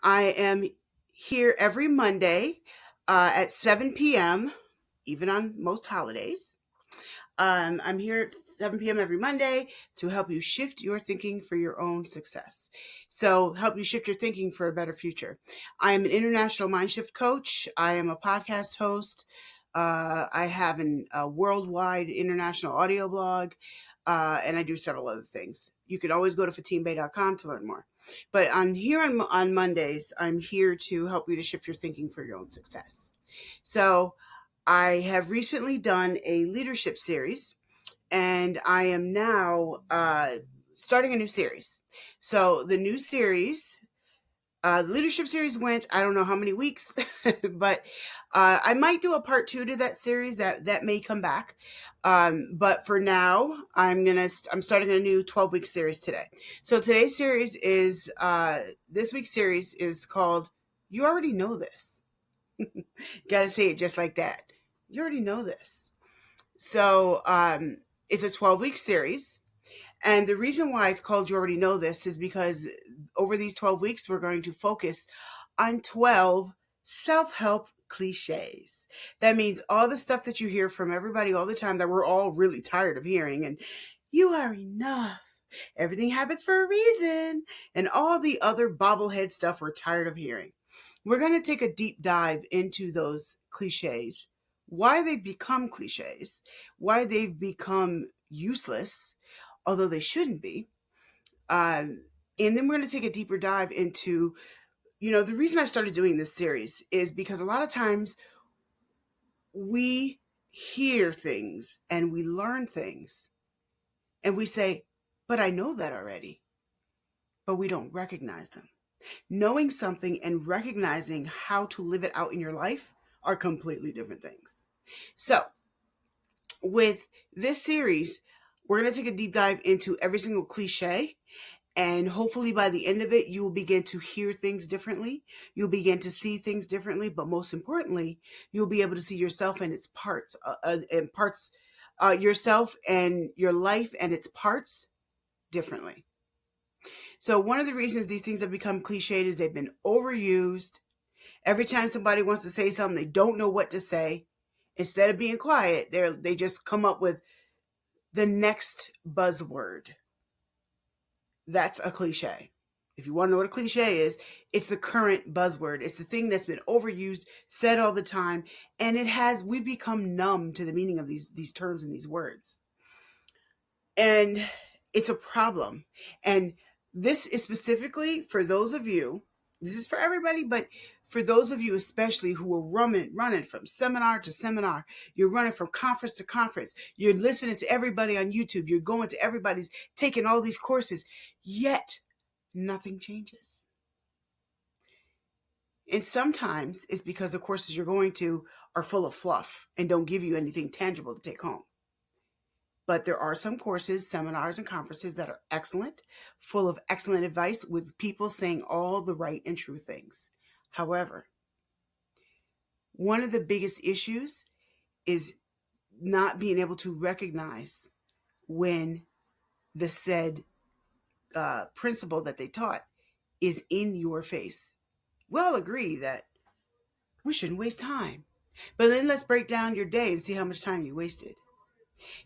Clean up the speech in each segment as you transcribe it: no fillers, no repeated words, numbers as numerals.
I am here every Monday at 7 p.m., even on most holidays. I'm here at 7 p.m. every Monday to help you shift your thinking for your own success. So, help you shift your thinking for a better future. I am an international MindShift coach. I am a podcast host. I have a worldwide international audio blog, and I do several other things. You can always go to fatimabey.com to learn more. But on Mondays, I'm here to help you to shift your thinking for your own success. So, I have recently done a leadership series, and I am now starting a new series. So the new series, the leadership series went, I don't know how many weeks, but I might do a part 2 to that series. That may come back. But for now, I'm starting a new 12-week series today. So today's series is this week's series is called "You Already Know This." Got to say it just like that. You already know this. So it's a 12-week series. And the reason why it's called You Already Know This is because over these 12 weeks, we're going to focus on 12 self-help cliches. That means all the stuff that you hear from everybody all the time that we're all really tired of hearing. And you are enough. Everything happens for a reason. And all the other bobblehead stuff we're tired of hearing. We're going to take a deep dive into those cliches, why they've become cliches, why they've become useless, although they shouldn't be. And then we're going to take a deeper dive into, the reason I started doing this series is because a lot of times we hear things and we learn things and we say, but I know that already, but we don't recognize them. Knowing something and recognizing how to live it out in your life are completely different things. So, with this series, we're going to take a deep dive into every single cliche. And hopefully by the end of it, you will begin to hear things differently. You'll begin to see things differently. But most importantly, you'll be able to see yourself and its parts, yourself and your life and its parts differently. So one of the reasons these things have become cliched is they've been overused. Every time somebody wants to say something, they don't know what to say. Instead of being quiet, they just come up with the next buzzword. That's a cliche. If you want to know what a cliche is, it's the current buzzword. It's the thing that's been overused, said all the time, and we've become numb to the meaning of these terms and these words. And it's a problem. And this is specifically for those of you, this is for everybody, but for those of you especially who are running from seminar to seminar, you're running from conference to conference, you're listening to everybody on YouTube, you're going to everybody's taking all these courses, yet nothing changes. And sometimes it's because the courses you're going to are full of fluff and don't give you anything tangible to take home. But there are some courses, seminars, and conferences that are excellent, full of excellent advice with people saying all the right and true things. However, one of the biggest issues is not being able to recognize when the said principle that they taught is in your face. We all agree that we shouldn't waste time. But then let's break down your day and see how much time you wasted.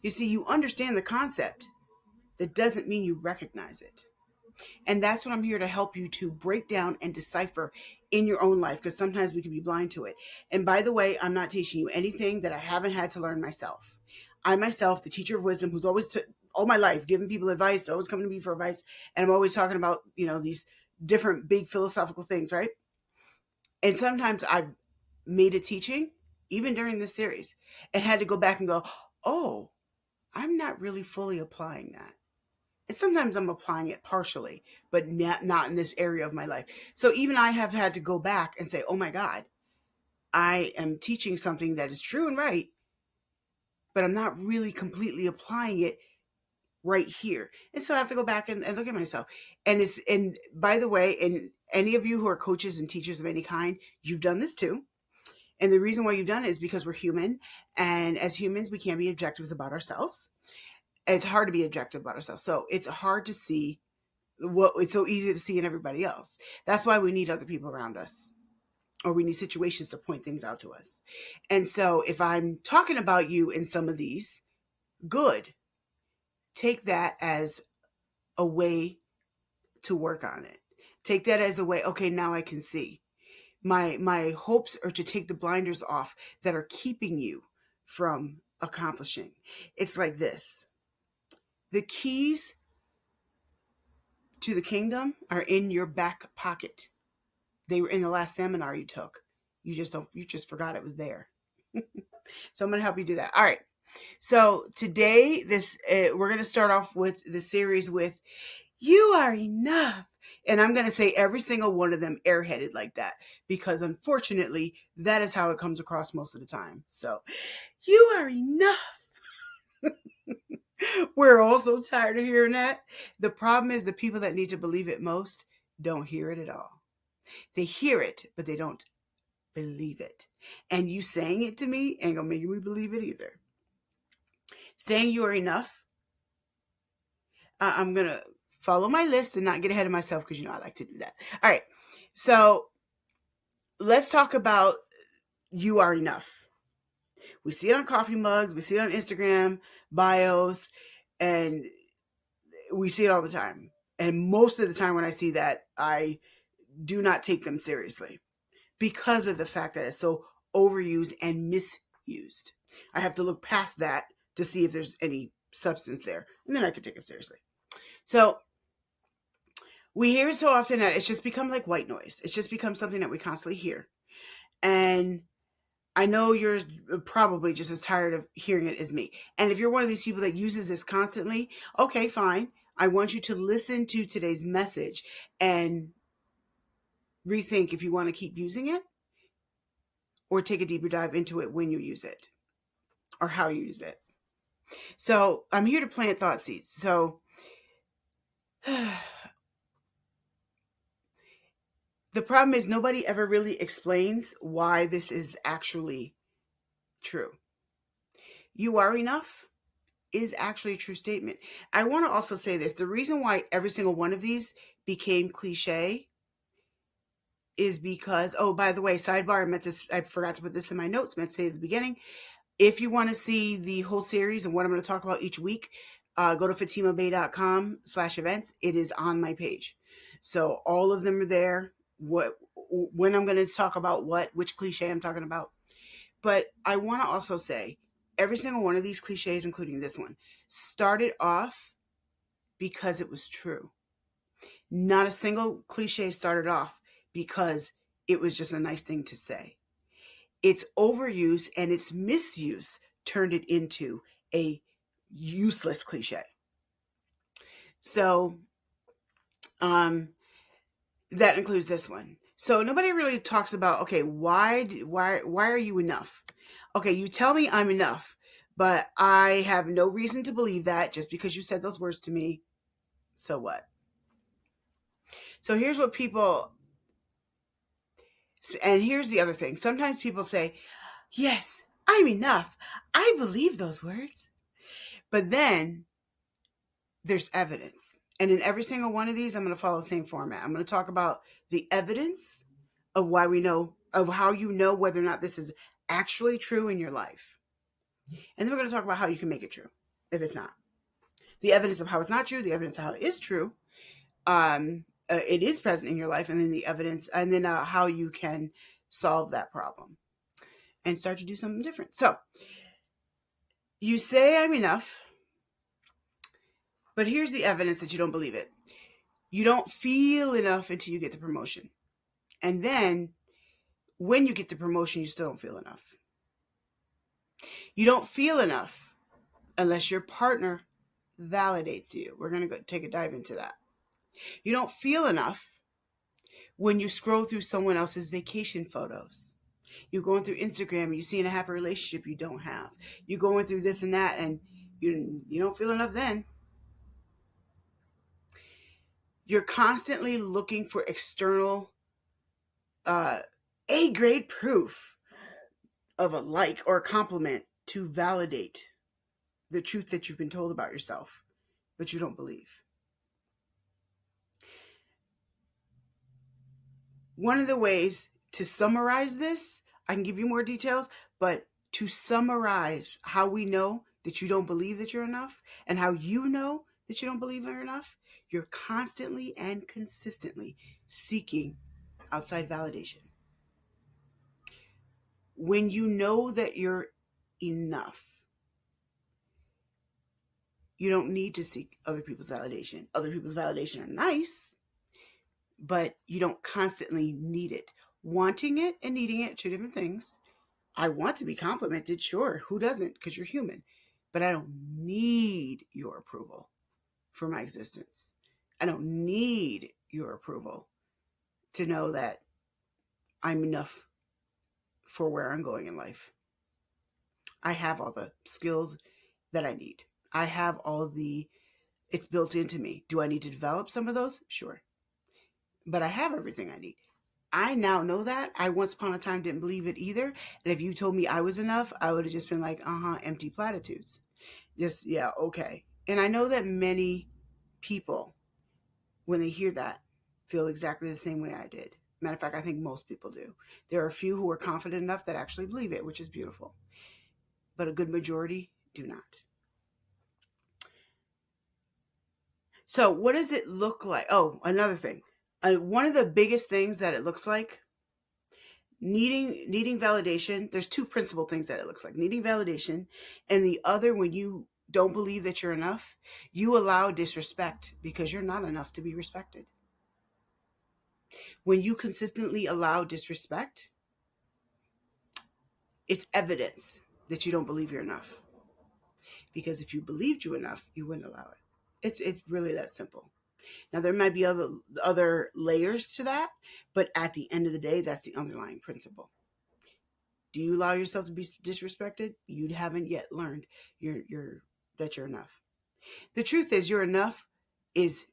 You see, you understand the concept. That doesn't mean you recognize it. And that's what I'm here to help you to break down and decipher in your own life, because sometimes we can be blind to it. And by the way, I'm not teaching you anything that I haven't had to learn myself. I myself, the teacher of wisdom, who's always all my life giving people advice, always coming to me for advice, and I'm always talking about, these different big philosophical things, right? And sometimes I've made a teaching, even during this series, and had to go back and go, oh, I'm not really fully applying that. And sometimes I'm applying it partially, but not in this area of my life. So even I have had to go back and say, oh my God, I am teaching something that is true and right, but I'm not really completely applying it right here. And so I have to go back and look at myself. And by the way, and any of you who are coaches and teachers of any kind, you've done this too. And the reason why you've done it is because we're human. And as humans, we can't be objectives about ourselves. It's hard to be objective about ourselves. So it's hard to see what it's so easy to see in everybody else. That's why we need other people around us, or we need situations to point things out to us. And so if I'm talking about you in some of these, good. Take that as a way to work on it. Take that as a way, okay, now I can see. My hopes are to take the blinders off that are keeping you from accomplishing. It's like this. The keys to the kingdom are in your back pocket. They were in the last seminar you took. You just forgot it was there. So I'm going to help you do that. All right. So today, we're going to start off with the series with "You Are Enough," and I'm going to say every single one of them airheaded like that, because unfortunately, that is how it comes across most of the time. So, you are enough. We're all so tired of hearing that. The problem is the people that need to believe it most don't hear it at all. They hear it, but they don't believe it. And you saying it to me ain't gonna make me believe it either. Saying you are enough. I'm gonna follow my list and not get ahead of myself, because I like to do that. All right. So let's talk about you are enough. We see it on coffee mugs, we see it on Instagram bios, and we see it all the time. And most of the time when I see that, I do not take them seriously because of the fact that it's so overused and misused. I have to look past that to see if there's any substance there, and then I can take them seriously. So we hear it so often that it's just become like white noise. It's just become something that we constantly hear. And I know you're probably just as tired of hearing it as me. And if you're one of these people that uses this constantly, okay, fine. I want you to listen to today's message and rethink if you want to keep using it, or take a deeper dive into it when you use it or how you use it. So I'm here to plant thought seeds. So the problem is nobody ever really explains why this is actually true. You are enough is actually a true statement. I want to also say this. The reason why every single one of these became cliche is because, oh, by the way, sidebar, I forgot to put this in my notes, meant to say at the beginning. If you want to see the whole series and what I'm going to talk about each week, go to fatimabey.com/events. It is on my page. So all of them are there. When I'm going to talk about which cliche I'm talking about. But I want to also say every single one of these cliches, including this one, started off because it was true. Not a single cliche started off because it was just a nice thing to say. Its overuse and its misuse turned it into a useless cliche. So that includes this one. So nobody really talks about, okay, why are you enough? Okay, you tell me I'm enough, but I have no reason to believe that just because you said those words to me. So what? So here's what people, and here's the other thing. Sometimes people say, yes, I'm enough. I believe those words. But then there's evidence. And in every single one of these, I'm going to follow the same format. I'm going to talk about the evidence of why we know, of how you know whether or not this is actually true in your life. And then we're going to talk about how you can make it true if it's not. The evidence of how it's not true, the evidence of how it is true. It is present in your life, and then the evidence, and then how you can solve that problem and start to do something different. So you say I'm enough, but here's the evidence that you don't believe it. You don't feel enough until you get the promotion. And then when you get the promotion, you still don't feel enough. You don't feel enough unless your partner validates you. We're going to go take a dive into that. You don't feel enough when you scroll through someone else's vacation photos. You're going through Instagram and you're seeing a happy relationship you don't have. You're going through this and that, and you don't feel enough then. You're constantly looking for external A-grade proof of a like or a compliment to validate the truth that you've been told about yourself, but you don't believe. One of the ways to summarize this, I can give you more details, but to summarize how we know that you don't believe that you're enough and how you know that you don't believe you're enough, you're constantly and consistently seeking outside validation. When you know that you're enough, you don't need to seek other people's validation. Other people's validation are nice, but you don't constantly need it. Wanting it and needing it, two different things. I want to be complimented, sure. Who doesn't? Because you're human. But I don't need your approval for my existence. I don't need your approval to know that I'm enough for where I'm going in life. I have all the skills that I need. I have it's built into me. Do I need to develop some of those? Sure. But I have everything I need. I now know that. I once upon a time didn't believe it either. And if you told me I was enough, I would have just been like, empty platitudes. Just, yeah, okay. And I know that many people, when they hear that, feel exactly the same way I did. Matter of fact, I think most people do. There are a few who are confident enough that actually believe it, which is beautiful. But a good majority do not. So what does it look like? Oh, another thing. One of the biggest things that it looks like, needing validation. There's two principal things that it looks like: needing validation, and the other, when you don't believe that you're enough, you allow disrespect because you're not enough to be respected. When you consistently allow disrespect, it's evidence that you don't believe you're enough. Because if you believed you enough, you wouldn't allow it. It's really that simple. Now there might be other layers to that, but at the end of the day, that's the underlying principle. Do you allow yourself to be disrespected? You haven't yet learned that you're enough. The truth is, you're enough is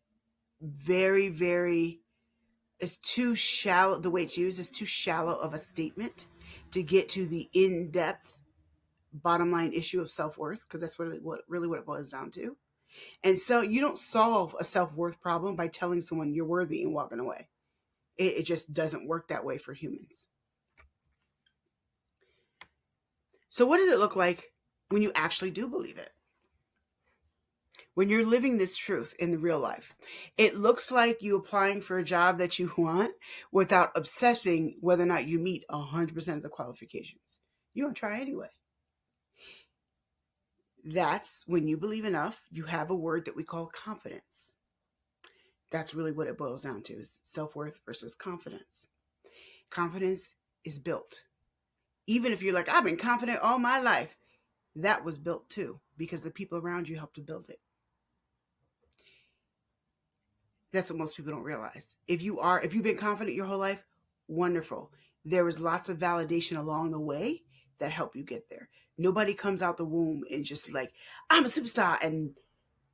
very, very, it's too shallow. The way it's used is too shallow of a statement to get to the in-depth bottom line issue of self-worth, because that's what it boils down to. And so you don't solve a self-worth problem by telling someone you're worthy and walking away. It just doesn't work that way for humans. So what does it look like when you actually do believe it? When you're living this truth in the real life, it looks like you applying for a job that you want without obsessing whether or not you meet 100% of the qualifications. You don't try anyway. That's when you believe enough, you have a word that we call confidence. That's really what it boils down to, is self-worth versus confidence. Confidence is built. Even if you're like, I've been confident all my life, that was built too, because the people around you helped to build it. That's what most people don't realize. If you've been confident your whole life, wonderful. There was lots of validation along the way that helped you get there. Nobody comes out the womb and just like, I'm a superstar and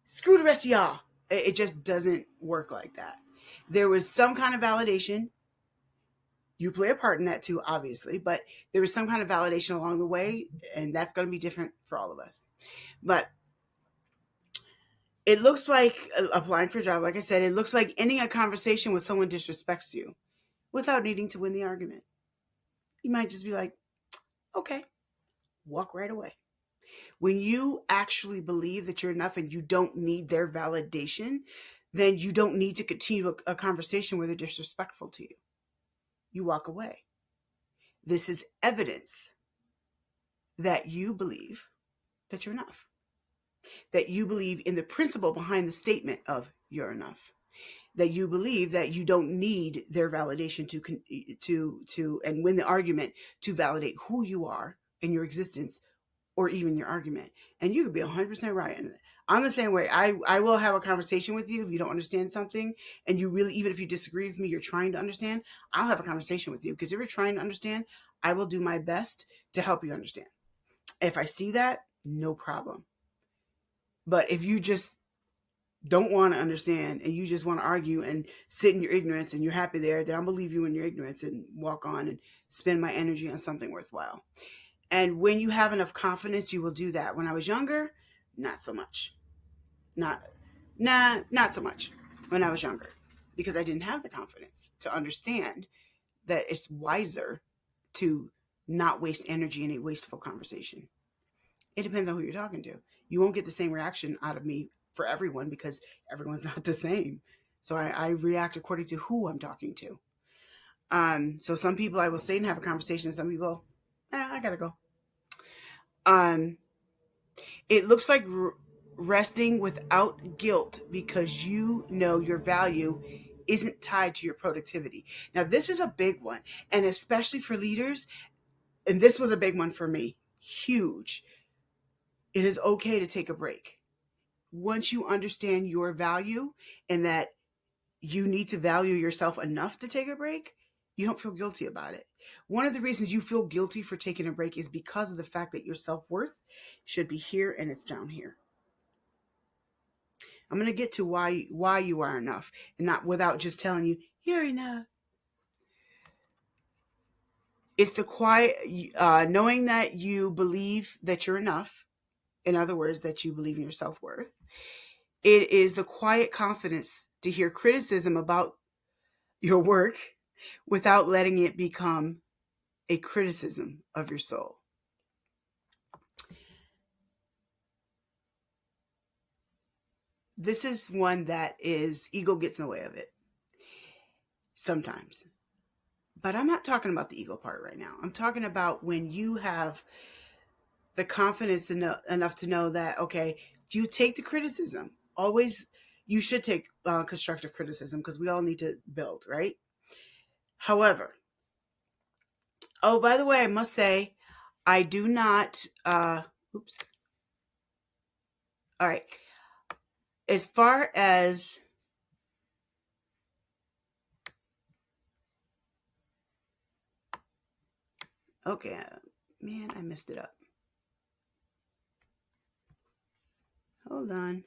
screw the rest of y'all. It just doesn't work like that. There was some kind of validation. You play a part in that too, obviously, but there was some kind of validation along the way, and that's going to be different for all of us. But it looks like applying for a job, like I said, it looks like ending a conversation with someone disrespects you without needing to win the argument. You might just be like, okay, walk right away. When you actually believe that you're enough and you don't need their validation, then you don't need to continue a conversation where they're disrespectful to you. You walk away. This is evidence that you believe that you're enough, that you believe in the principle behind the statement of you're enough, that you believe that you don't need their validation to and win the argument to validate who you are and your existence or even your argument. And you could be 100% right. And I'm the same way. I will have a conversation with you if you don't understand something, and you really, even if you disagree with me, you're trying to understand, I'll have a conversation with you, because if you're trying to understand, I will do my best to help you understand. If I see that, no problem. But if you just don't want to understand and you just want to argue and sit in your ignorance and you're happy there, then I'll believe you in your ignorance and walk on and spend my energy on something worthwhile. And when you have enough confidence, you will do that. When I was younger, not so much. Not so much when I was younger, because I didn't have the confidence to understand that it's wiser to not waste energy in a wasteful conversation. It depends on who you're talking to. You won't get the same reaction out of me for everyone because everyone's not the same. So I react according to who I'm talking to. So some people I will stay and have a conversation. Some people, I gotta go. It looks like resting without guilt because you know your value isn't tied to your productivity. Now, this is a big one, and especially for leaders, and this was a big one for me, huge. It is okay to take a break. Once you understand your value and that you need to value yourself enough to take a break, you don't feel guilty about it. One of the reasons you feel guilty for taking a break is because of the fact that your self-worth should be here and it's down here. I'm going to get to why you are enough, and not without just telling you you're enough. It's the quiet knowing that you believe that you're enough. In other words, that you believe in your self-worth. It is the quiet confidence to hear criticism about your work without letting it become a criticism of your soul. This is one that is ego gets in the way of it sometimes. But I'm not talking about the ego part right now. I'm talking about when you have the confidence enough to know that, okay, do you take the criticism? Always, you should take constructive criticism because we all need to build, right? However, oh, by the way, I must say, I do not, oops. All right. As far as, okay, man, I messed it up. Hold on.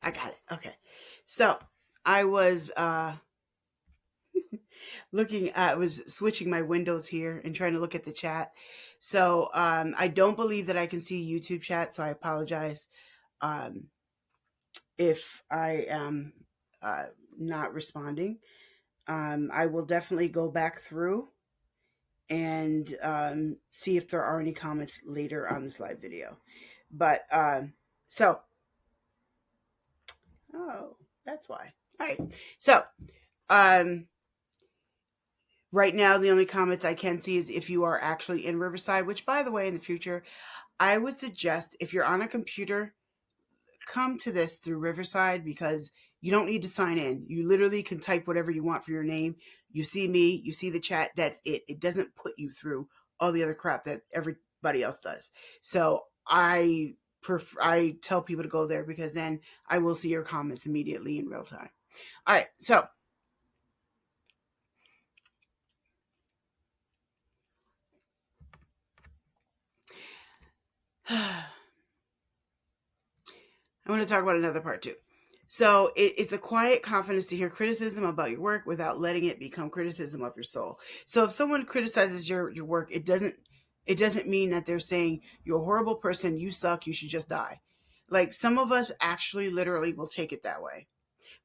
I got it. Okay. So I was I was switching my windows here and trying to look at the chat. So I don't believe that I can see YouTube chat. So I apologize if I am not responding. I will definitely go back through and see if there are any comments later on this live video. But so, oh, that's why. All right. So, right now, the only comments I can see is if you are actually in Riverside, which, by the way, in the future, I would suggest if you're on a computer, come to this through Riverside because you don't need to sign in. You literally can type whatever you want for your name. You see me, you see the chat, that's it. It doesn't put you through all the other crap that everybody else does. So I tell people to go there because then I will see your comments immediately in real time. All right, so I want to talk about another part too. So it's the quiet confidence to hear criticism about your work without letting it become criticism of your soul. So if someone criticizes your work, it doesn't mean that they're saying you're a horrible person, you suck, you should just die. Like some of us actually literally will take it that way.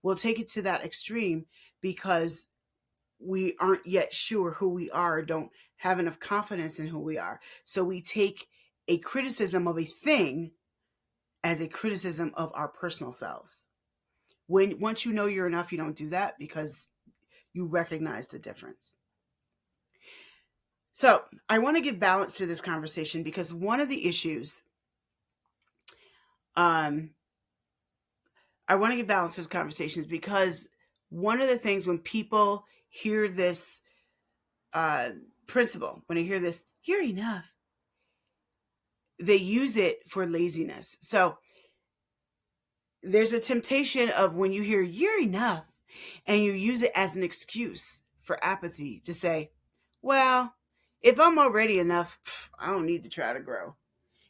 We'll take it to that extreme because we aren't yet sure who we are, don't have enough confidence in who we are. So we take a criticism of a thing as a criticism of our personal selves. Once you know you're enough, you don't do that because you recognize the difference. So I want to give balance to this conversation because one of the issues, I want to give balance to the conversations because one of the things when people hear this principle, when they hear this, you're enough, they use it for laziness. So there's a temptation of when you hear you're enough and you use it as an excuse for apathy to say, well, if I'm already enough, I don't need to try to grow.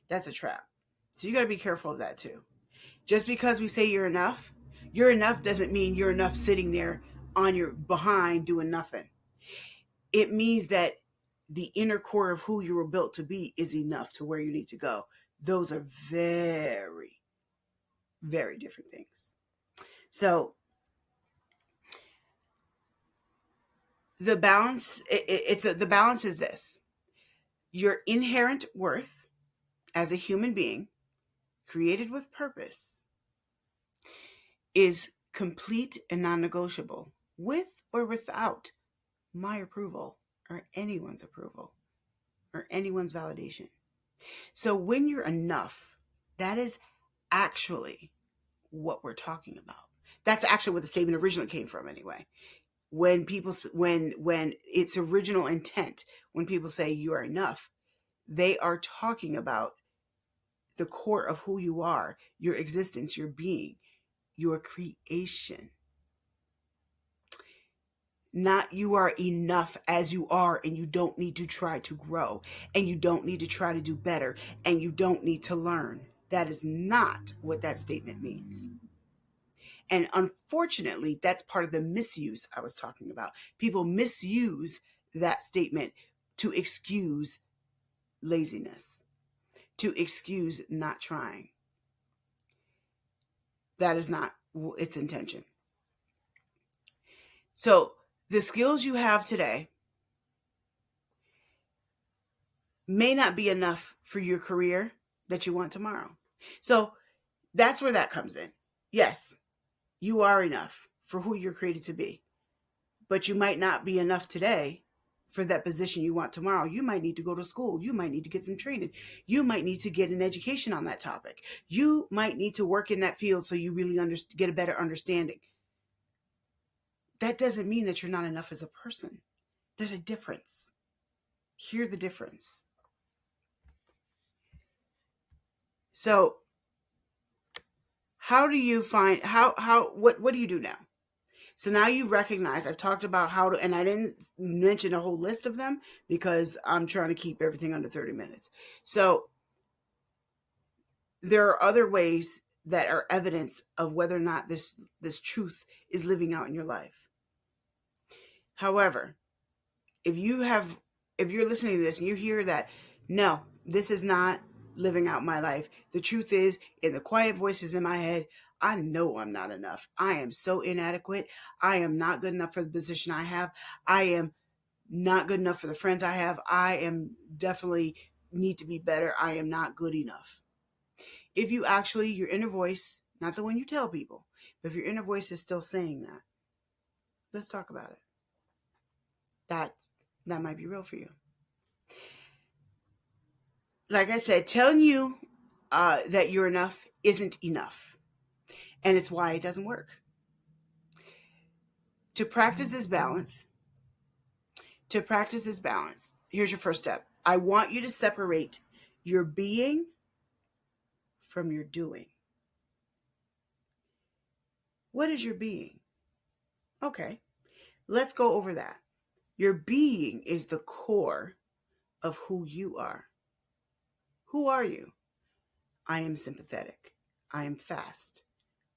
That's a trap. So you got to be careful of that too. Just because we say you're enough doesn't mean you're enough sitting there on your behind doing nothing. It means that the inner core of who you were built to be is enough to where you need to go. Those are very, very different things. So The balance, the balance is this: your inherent worth as a human being, created with purpose, is complete and non-negotiable, with or without my approval or anyone's approval or anyone's validation. So when you're enough, that is actually what we're talking about. That's actually what the statement originally came from anyway. When people, when its original intent, when people say you are enough, they are talking about the core of who you are, your existence, your being, your creation. Not you are enough as you are, and you don't need to try to grow, and you don't need to try to do better, and you don't need to learn. That is not what that statement means. And unfortunately, that's part of the misuse I was talking about. People misuse that statement to excuse laziness, to excuse not trying. That is not its intention. So the skills you have today may not be enough for your career that you want tomorrow. So that's where that comes in. Yes, you are enough for who you're created to be, but you might not be enough today for that position you want tomorrow. You might need to go to school. You might need to get some training. You might need to get an education on that topic. You might need to work in that field so you really get a better understanding. That doesn't mean that you're not enough as a person. There's a difference. Hear the difference. So how do you find, what do you do now? So now you recognize, I've talked about how to, and I didn't mention a whole list of them because I'm trying to keep everything under 30 minutes. So there are other ways that are evidence of whether or not this truth is living out in your life. However, if you're listening to this and you hear that, no, this is not living out my life. The truth is, in the quiet voices in my head, I know I'm not enough. I am so inadequate. I am not good enough for the position I have. I am not good enough for the friends I have. I am definitely need to be better. I am not good enough. If you actually, your inner voice, not the one you tell people, but if your inner voice is still saying that, let's talk about it. That might be real for you. Like I said, telling you that you're enough isn't enough. And it's why it doesn't work. To practice this balance, here's your first step. I want you to separate your being from your doing. What is your being? Okay, let's go over that. Your being is the core of who you are. Who are you? I am sympathetic. I am fast.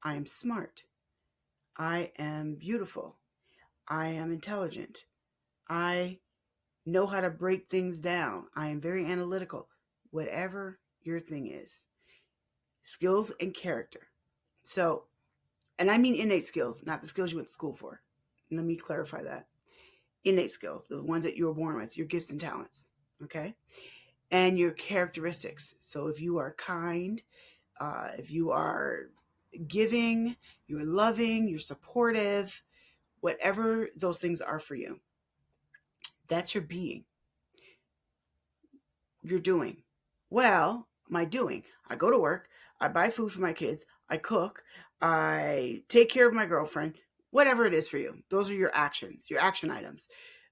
I am smart. I am beautiful. I am intelligent. I know how to break things down. I am very analytical. Whatever your thing is. Skills and character. So, and I mean innate skills, not the skills you went to school for. Let me clarify that. Innate skills, the ones that you were born with, your gifts and talents. Okay? And your characteristics. So if you are kind, if you are giving, you're loving, you're supportive, whatever those things are for you, that's your being. You're doing. Well, my doing. I go to work, I buy food for my kids, I cook, I take care of my girlfriend, whatever it is for you. Those are your actions, your action items.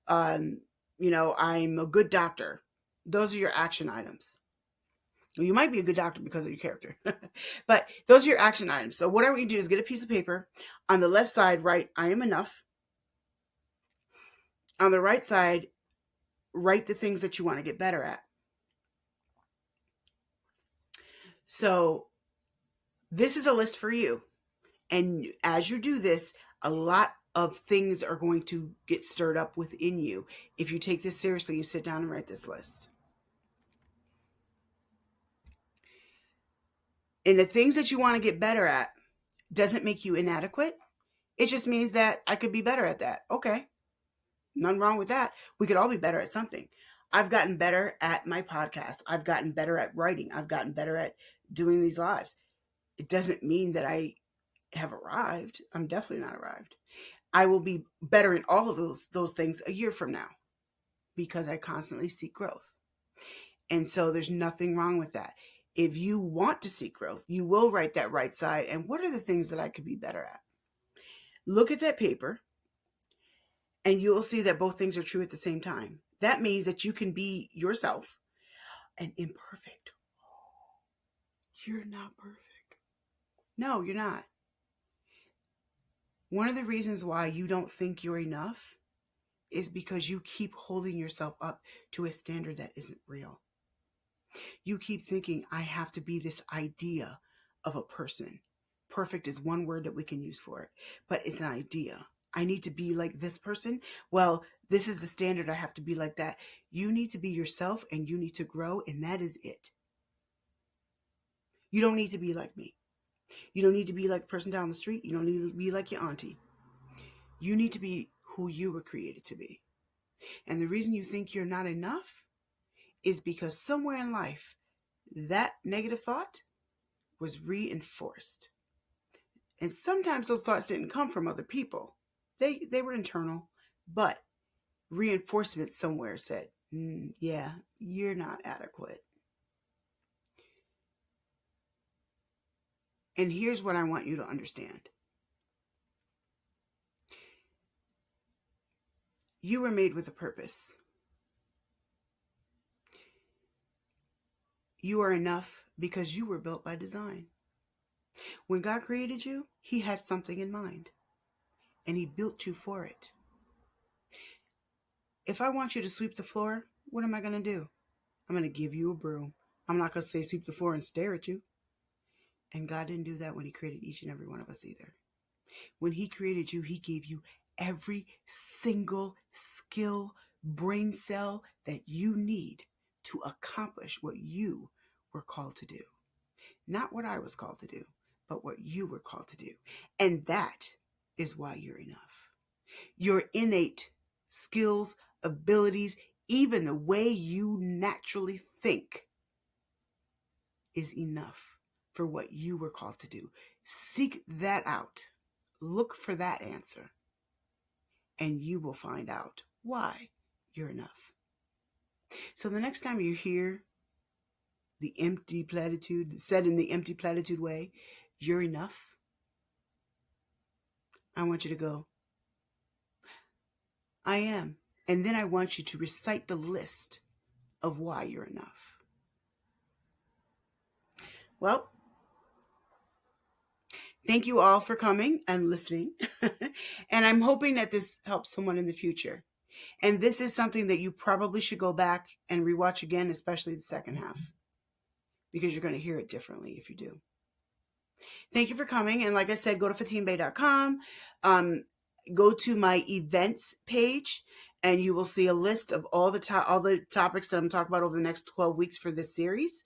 I'm a good doctor. Those are your action items. You might be a good doctor because of your character, but those are your action items. So what I want you to do is get a piece of paper. On the left side, write, I am enough. On the right side, write the things that you want to get better at. So this is a list for you. And as you do this, a lot of things are going to get stirred up within you. If you take this seriously, you sit down and write this list. And the things that you want to get better at doesn't make you inadequate. It just means that I could be better at that. Okay. Nothing wrong with that. We could all be better at something. I've gotten better at my podcast. I've gotten better at writing. I've gotten better at doing these lives. It doesn't mean that I have arrived. I'm definitely not arrived. I will be better in all of those things a year from now because I constantly seek growth. And so there's nothing wrong with that. If you want to seek growth, you will write that right side. And what are the things that I could be better at? Look at that paper and you'll see that both things are true at the same time. That means that you can be yourself and imperfect. You're not perfect. No, you're not. One of the reasons why you don't think you're enough is because you keep holding yourself up to a standard that isn't real. You keep thinking, I have to be this idea of a person. Perfect is one word that we can use for it, but it's an idea. I need to be like this person. Well, this is the standard. I have to be like that. You need to be yourself and you need to grow, and that is it. You don't need to be like me. You don't need to be like the person down the street. You don't need to be like your auntie. You need to be who you were created to be. And the reason you think you're not enough is because somewhere in life, that negative thought was reinforced. And sometimes those thoughts didn't come from other people. They were internal, but reinforcement somewhere said, yeah, you're not adequate. And here's what I want you to understand. You were made with a purpose. You are enough because you were built by design. When God created you, He had something in mind, and He built you for it. If I want you to sweep the floor, what am I going to do? I'm going to give you a broom. I'm not going to say sweep the floor and stare at you. And God didn't do that when He created each and every one of us either. When He created you, He gave you every single skill, brain cell that you need to accomplish what you were called to do. Not what I was called to do, but what you were called to do. And that is why you're enough. Your innate skills, abilities, even the way you naturally think is enough for what you were called to do. Seek that out. Look for that answer. And you will find out why you're enough. So the next time you hear the empty platitude, said in the empty platitude way, you're enough, I want you to go, I am. And then I want you to recite the list of why you're enough. Well, thank you all for coming and listening. And I'm hoping that this helps someone in the future. And this is something that you probably should go back and rewatch again, especially the second half, because you're going to hear it differently if you do. Thank you for coming. And like I said, go to fatimabey.com. Go to my events page, and you will see a list of all the topics that I'm talking about over the next 12 weeks for this series.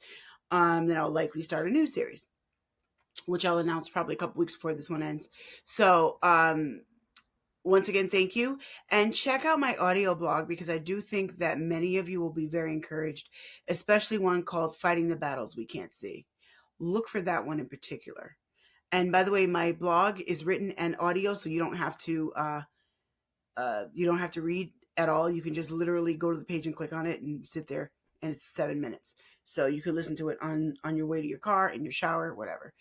Then I'll likely start a new series, which I'll announce probably a couple weeks before this one ends. So once again, thank you. And check out my audio blog, because I do think that many of you will be very encouraged, especially one called Fighting the Battles We Can't See. Look for that one in particular. And by the way, my blog is written and audio, so you don't have to read at all. You can just literally go to the page and click on it and sit there, and it's 7 minutes. So you can listen to it on your way to your car, in your shower, whatever.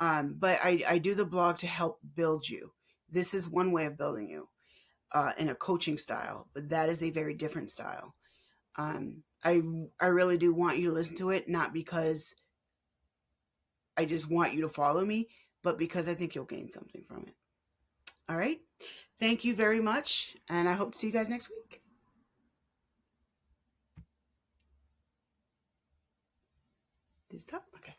But I do the blog to help build you. This is one way of building you in a coaching style, but that is a very different style. I really do want you to listen to it, not because I just want you to follow me, but because I think you'll gain something from it. All right. Thank you very much. And I hope to see you guys next week. This time? Okay.